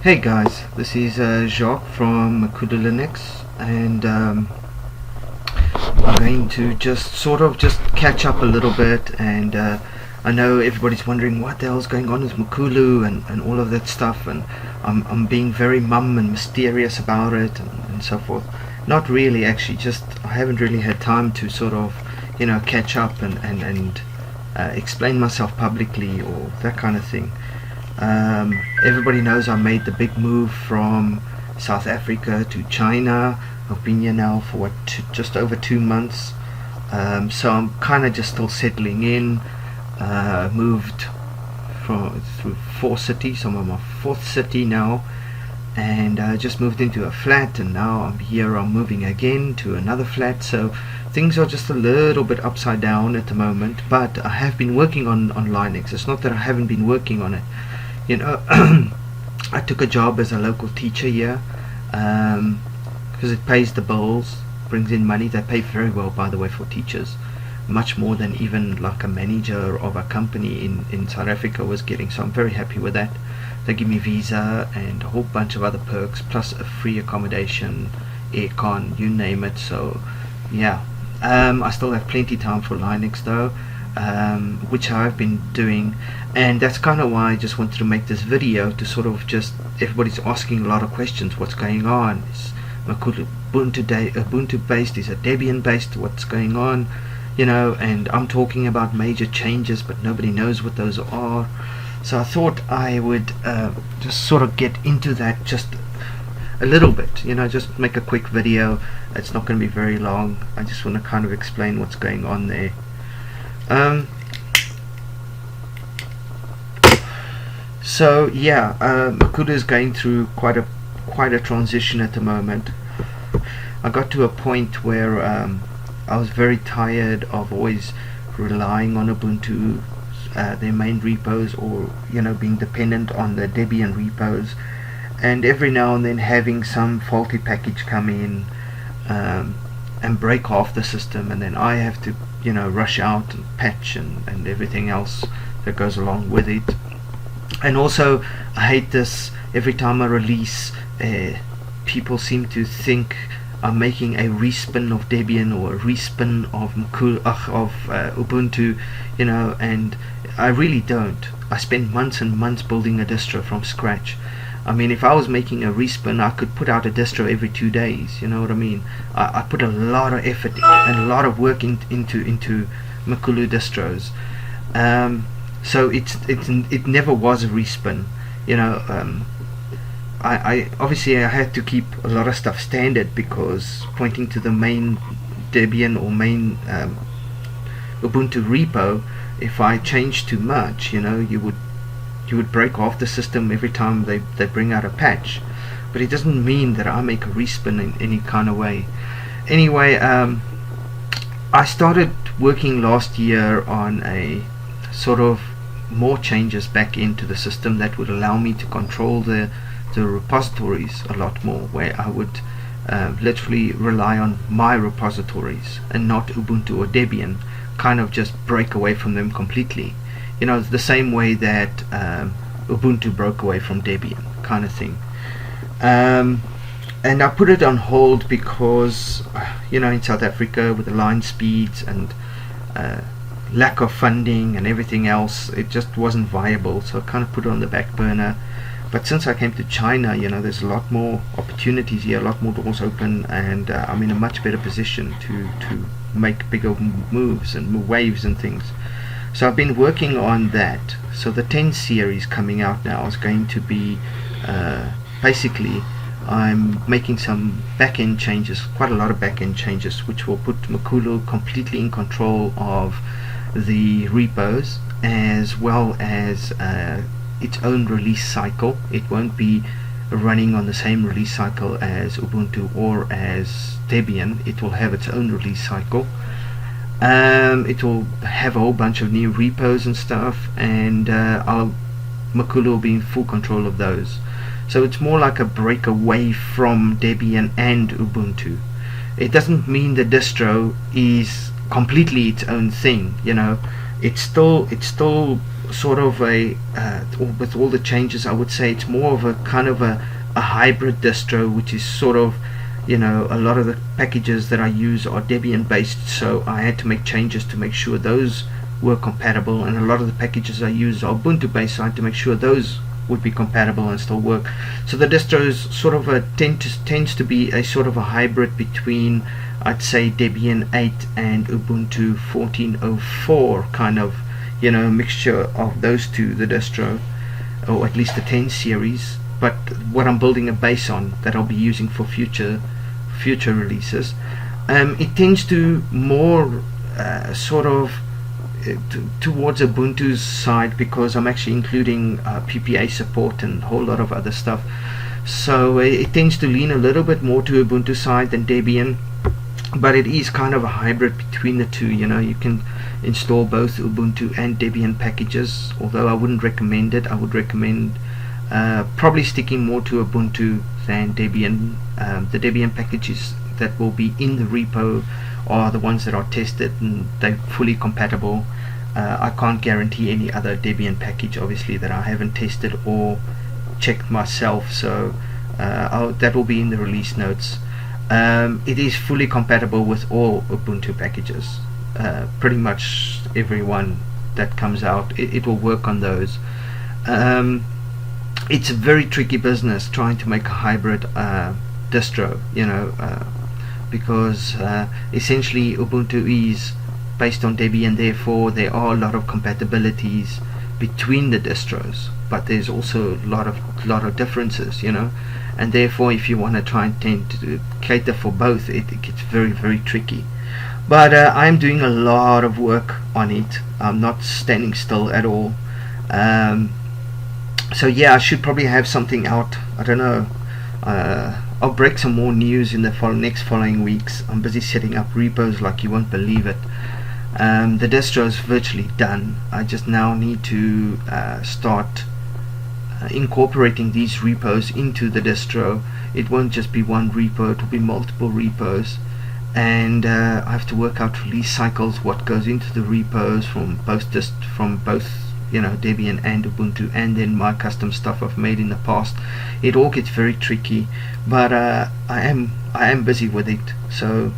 Hey guys, this is Jacques from Makulu Linux, and I'm going to just catch up a little bit. And I know everybody's wondering what the hell's going on with Makulu and all of that stuff, and I'm being very mum and mysterious about it and so forth. Not really, actually, just I haven't really had time to catch up and explain myself publicly or that kind of thing. Everybody knows I made the big move from South Africa to China. I've been here now for just over 2 months. So I'm kind of just still settling in. Moved through 4 cities. I'm on my 4th city now, and just moved into a flat, and now I'm moving again to another flat. So things are just a little bit upside down at the moment, but I have been working on Linux. It's not that I haven't been working on it. I took a job as a local teacher here because it pays the bills, brings in money. They pay very well, by the way, for teachers, much more than even like a manager of a company in South Africa was getting. So I'm very happy with that. They give me visa and a whole bunch of other perks, plus a free accommodation, aircon, you name it. So yeah, I still have plenty time for Linux though, which I've been doing, and that's kind of why I just wanted to make this video, to sort of just, everybody's asking a lot of questions. What's going on? Is Makulu Ubuntu based? Is it Debian based? What's going on? And I'm talking about major changes, but nobody knows what those are. So I thought I would just sort of get into that just a little bit, just make a quick video. It's not going to be very long. I just want to kind of explain what's going on there. So yeah, Makulu is going through quite a transition at the moment. I got to a point where I was very tired of always relying on Ubuntu, their main repos, or being dependent on the Debian repos, and every now and then having some faulty package come in and break off the system, and then I have to rush out and patch and everything else that goes along with it. And also, I hate this. Every time I release, people seem to think I'm making a respin of Debian or a respin of Ubuntu, and I really don't. I spend months and months building a distro from scratch. I mean, if I was making a respin, I could put out a distro every 2 days. You know what I mean? I put a lot of effort and a lot of work into Makulu distros. So it never was a respin. I obviously I had to keep a lot of stuff standard, because pointing to the main Debian or main Ubuntu repo, if I changed too much, you would break off the system every time they bring out a patch. But it doesn't mean that I make a respin in any kind of way. Anyway, I started working last year on a sort of more changes back into the system that would allow me to control the repositories a lot more, where I would literally rely on my repositories and not Ubuntu or Debian, kind of just break away from them completely. The same way that Ubuntu broke away from Debian, kind of thing. And I put it on hold because, in South Africa, with the line speeds and lack of funding and everything else, it just wasn't viable. So I kind of put it on the back burner. But since I came to China, there's a lot more opportunities here, a lot more doors open, and I'm in a much better position to make bigger moves and waves and things. So I've been working on that. So the 10 series coming out now is going to be basically, I'm making some back-end changes, quite a lot of back-end changes, which will put Makulu completely in control of the repos, as well as its own release cycle. It won't be running on the same release cycle as Ubuntu or as Debian. It will have its own release cycle. It will have a whole bunch of new repos and stuff, and Makulu will be in full control of those. So it's more like a break away from Debian and Ubuntu. It doesn't mean the distro is completely its own thing. It's still sort of a with all the changes, I would say it's more of a kind of a hybrid distro, which is sort of, you know, a lot of the packages that I use are Debian based, so I had to make changes to make sure those were compatible, and a lot of the packages I use are Ubuntu based, so I had to make sure those would be compatible and still work. So the distro is sort of tends to be a sort of a hybrid between, I'd say, Debian 8 and Ubuntu 14.04, kind of, you know, mixture of those two, the distro, or at least the 10 series. But what I'm building a base on that I'll be using for future releases, it tends to more sort of towards Ubuntu's side, because I'm actually including PPA support and a whole lot of other stuff. So it tends to lean a little bit more to Ubuntu side than Debian, but it is kind of a hybrid between the two. You know, you can install both Ubuntu and Debian packages, although I wouldn't recommend it. I would recommend probably sticking more to Ubuntu than Debian. The Debian packages that will be in the repo are the ones that are tested and they're fully compatible. I can't guarantee any other Debian package, obviously, that I haven't tested or checked myself, so that will be in the release notes. It is fully compatible with all Ubuntu packages, pretty much every one that comes out, it will work on those. It's a very tricky business trying to make a hybrid distro, you know, because essentially Ubuntu is based on Debian, therefore there are a lot of compatibilities between the distros, but there's also a lot of differences, you know, and therefore if you want to try and tend to cater for both, it gets very, very tricky. But I'm doing a lot of work on it. I'm not standing still at all. So yeah, I should probably have something out, I don't know. I'll break some more news in the next following weeks. I'm busy setting up repos like you won't believe it. The distro is virtually done. I just now need to start incorporating these repos into the distro. It won't just be one repo, it will be multiple repos, and I have to work out release cycles, what goes into the repos from both you know, Debian and Ubuntu, and then my custom stuff I've made in the past. It all gets very tricky, but I am busy with it. So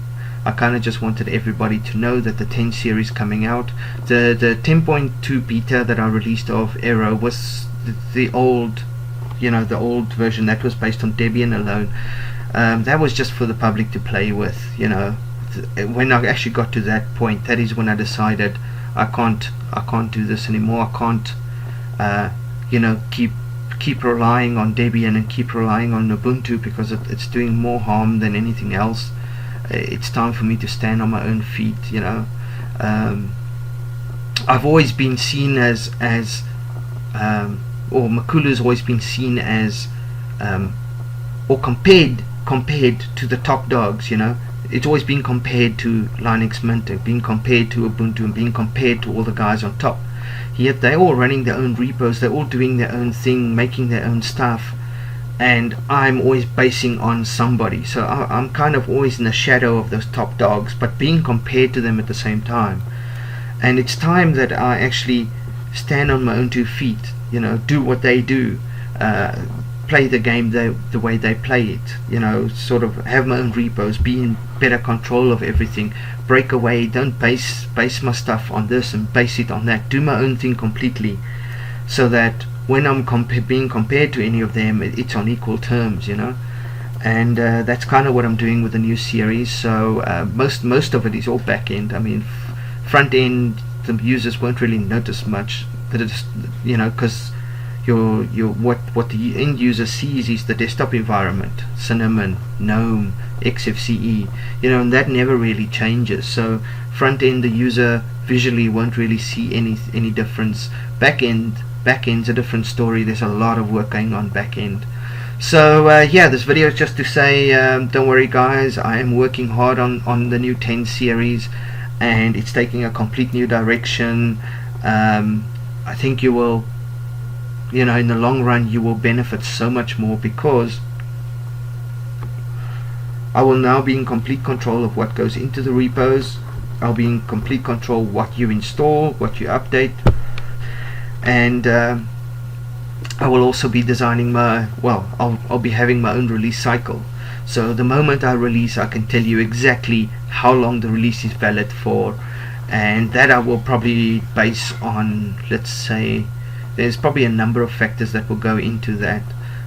I kind of just wanted everybody to know that the 10 series coming out. The 10.2 beta that I released of Aero was the old, you know, the old version that was based on Debian alone. That was just for the public to play with, you know. When I actually got to that point, that is when I decided I can't do this anymore. I can't you know, keep relying on Debian and keep relying on Ubuntu, because it's doing more harm than anything else. It's time for me to stand on my own feet, you know. I've always been seen as or Makulu's always been seen as or compared to the top dogs, you know. It's always been compared to Linux Mint, being compared to Ubuntu, and being compared to all the guys on top. Yet they're all running their own repos, they're all doing their own thing, making their own stuff, and I'm always basing on somebody. So I'm kind of always in the shadow of those top dogs, but being compared to them at the same time. And it's time that I actually stand on my own 2 feet, you know, do what they do, play the game the way they play it, you know, sort of have my own repos, be in better control of everything, break away, don't base my stuff on this and base it on that, do my own thing completely, so that when I'm being compared to any of them, it's on equal terms, you know. And that's kind of what I'm doing with the new series. So most of it is all back end. I mean, front end, the users won't really notice much, but it's, you know, because what the end user sees is the desktop environment, Cinnamon, GNOME, XFCE, you know, and that never really changes. So front end, the user visually won't really see any difference. Back end's a different story. There's a lot of work going on back end. So yeah, this video is just to say, don't worry guys, I am working hard on the new 10 series, and it's taking a complete new direction. I think you will, you know, in the long run you will benefit so much more, because I will now be in complete control of what goes into the repos. I'll be in complete control what you install, what you update, and I will also be designing I'll be having my own release cycle. So the moment I release, I can tell you exactly how long the release is valid for, and that I will probably base on, let's say, there's probably a number of factors that will go into that.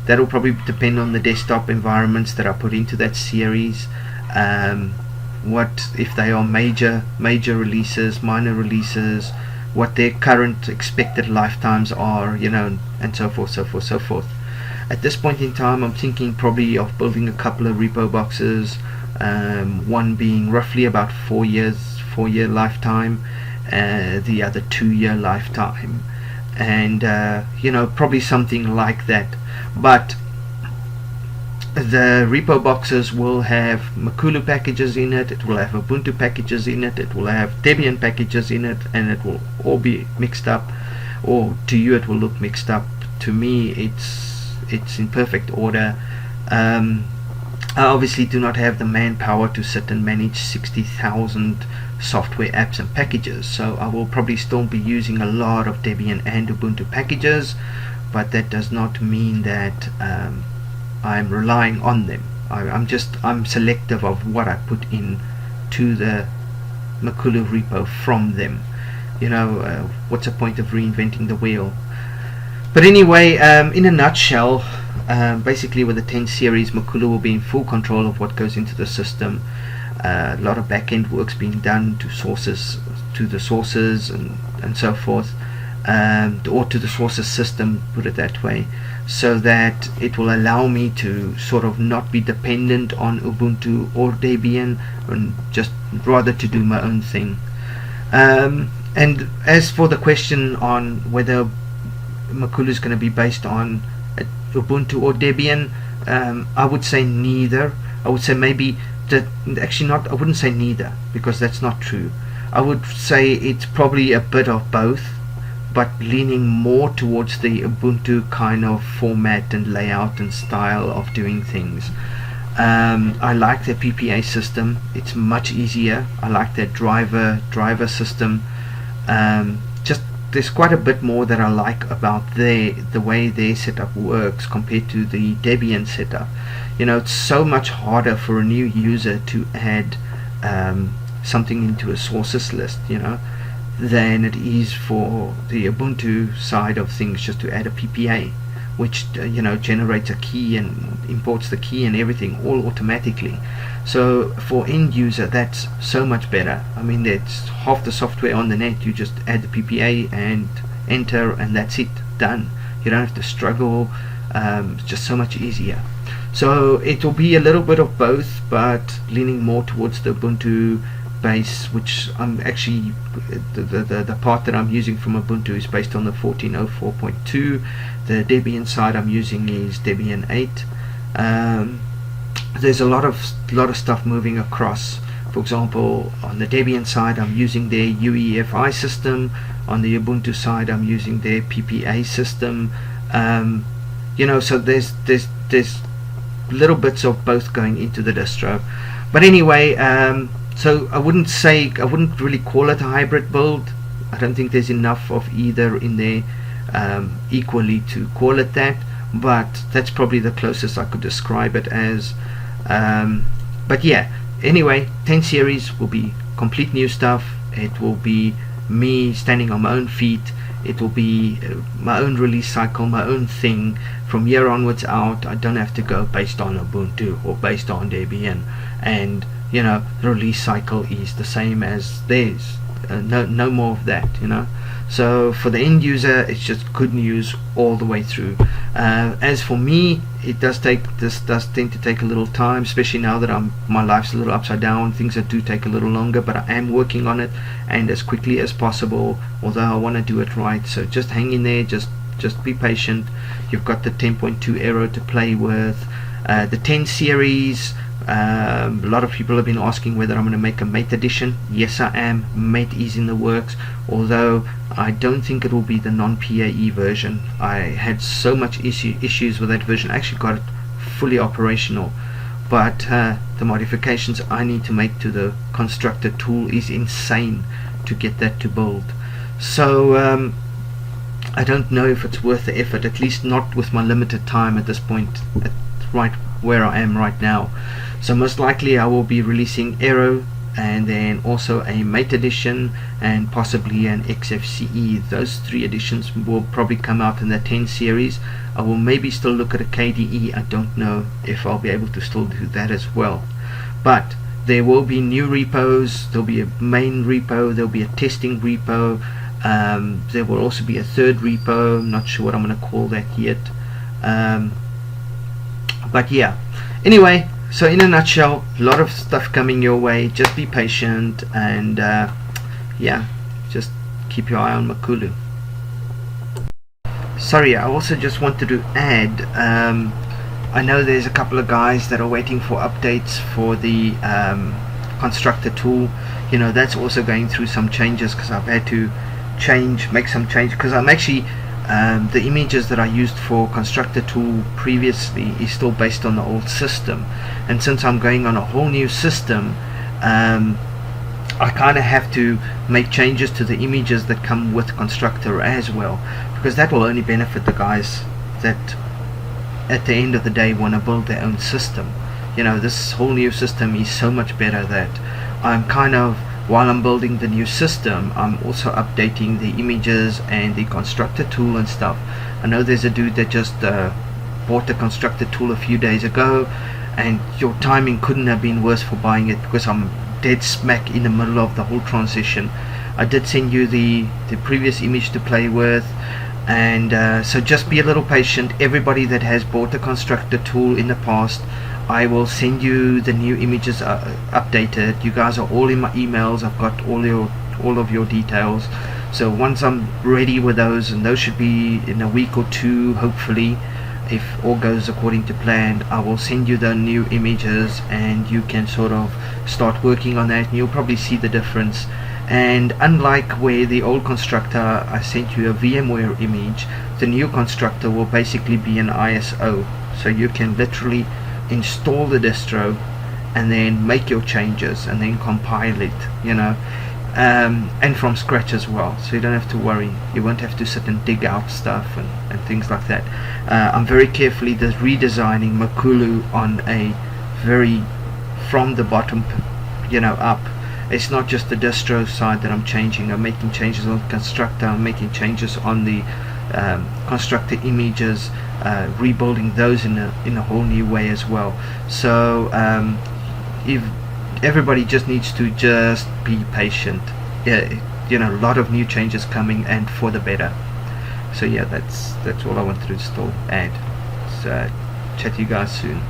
That will probably depend on the desktop environments that I put into that series. What if they are major releases, minor releases, what their current expected lifetimes are, and so forth. At this point in time, I'm thinking probably of building a couple of repo boxes, one being roughly about 4 year lifetime, the other 2-year lifetime, and probably something like that. But the repo boxes will have Makulu packages in it, it will have Ubuntu packages in it, it will have Debian packages in it, and it will all be mixed up, or to you it will look mixed up. To me it's in perfect order. I obviously do not have the manpower to sit and manage 60,000 software apps and packages, so I will probably still be using a lot of Debian and Ubuntu packages, but that does not mean that I'm relying on them. I'm selective of what I put in to the Makulu repo from them. What's the point of reinventing the wheel? But anyway, in a nutshell, basically with the 10 series, Makulu will be in full control of what goes into the system. A lot of back-end work's being done to the sources and so forth, or to the sources system, put it that way, so that it will allow me to sort of not be dependent on Ubuntu or Debian, and just rather to do my own thing. And as for the question on whether Makulu is going to be based on Ubuntu or Debian, I would say neither. I would say maybe that, actually not, I wouldn't say neither, because that's not true. I would say it's probably a bit of both, but leaning more towards the Ubuntu kind of format and layout and style of doing things. I like the PPA system, it's much easier. I like that driver system. Just there's quite a bit more that I like about the way their setup works compared to the Debian setup. It's so much harder for a new user to add something into a sources list, than it is for the Ubuntu side of things, just to add a PPA, which generates a key and imports the key and everything all automatically. So for end user, that's so much better. I mean, that's half the software on the net. You just add the PPA and enter, and that's it, done. You don't have to struggle. It's just so much easier. So it will be a little bit of both, but leaning more towards the Ubuntu base, which I'm actually, the part that I'm using from Ubuntu is based on the 14.04.2. The Debian side I'm using is Debian 8. There's a lot of stuff moving across. For example, on the Debian side I'm using their UEFI system, on the Ubuntu side I'm using their PPA system. So there's little bits of both going into the distro. But anyway, so I wouldn't really call it a hybrid build. I don't think there's enough of either in there equally to call it that, but that's probably the closest I could describe it as. But yeah, anyway, 10 series will be complete new stuff. It will be me standing on my own feet. It will be my own release cycle, my own thing. From here onwards out, I don't have to go based on Ubuntu or based on Debian, and the release cycle is the same as theirs. No more of that. So for the end user, it's just good news all the way through. As for me, this does tend to take a little time, especially now that my life's a little upside down. Things that do take a little longer, but I am working on it, and as quickly as possible, although I want to do it right. So just hang in there, just be patient. You've got the 10.2 Aero to play with. The 10 series, a lot of people have been asking whether I'm going to make a Mate edition. Yes, I am. Mate is in the works, although I don't think it will be the non-PAE version. I had so much issues with that version. I actually got it fully operational, but the modifications I need to make to the Constructor tool is insane to get that to build. So I don't know if it's worth the effort, at least not with my limited time at this point, right where I am right now. So most likely I will be releasing Aero, and then also a Mate edition, and possibly an XFCE. Those 3 editions will probably come out in the 10 series. I will maybe still look at a KDE. I don't know if I'll be able to still do that as well. But there will be new repos. There'll be a main repo, there'll be a testing repo, there will also be a 3rd repo. I'm not sure what I'm going to call that yet, but yeah, anyway, so in a nutshell, a lot of stuff coming your way. Just be patient, and yeah, just keep your eye on Makulu. Sorry, I also just wanted to add, I know there's a couple of guys that are waiting for updates for the Constructor tool. You know, that's also going through some changes, because I've had to make some change, because I'm actually the images that I used for Constructor tool previously is still based on the old system, and since I'm going on a whole new system, I kind of have to make changes to the images that come with Constructor as well, because that will only benefit the guys that at the end of the day want to build their own system. You know, this whole new system is so much better that I'm kind of, while I'm building the new system, I'm also updating the images and the Constructor tool and stuff. I know there's a dude that just bought the Constructor tool a few days ago, and your timing couldn't have been worse for buying it, because I'm dead smack in the middle of the whole transition. I did send you the previous image to play with, and so just be a little patient. Everybody that has bought the Constructor tool in the past, I will send you the new images updated. You guys are all in my emails. I've got all of your details. So once I'm ready with those, and those should be in a week or 2 hopefully, if all goes according to plan, I will send you the new images, and you can sort of start working on that, and you'll probably see the difference. And unlike where the old Constructor I sent you a VMware image, the new Constructor will basically be an ISO, so you can literally install the distro and then make your changes and then compile it, you know, and from scratch as well, so you don't have to worry. You won't have to sit and dig out stuff and things like that. I'm very carefully redesigning Makulu on a very from the bottom, you know, up. It's not just the distro side that I'm changing. I'm making changes on Constructor, I'm making changes on the Constructor images, rebuilding those in a whole new way as well. So if everybody just needs to just be patient, yeah, you know, a lot of new changes coming, and for the better. So yeah, that's all I wanted to still add. So chat to you guys soon.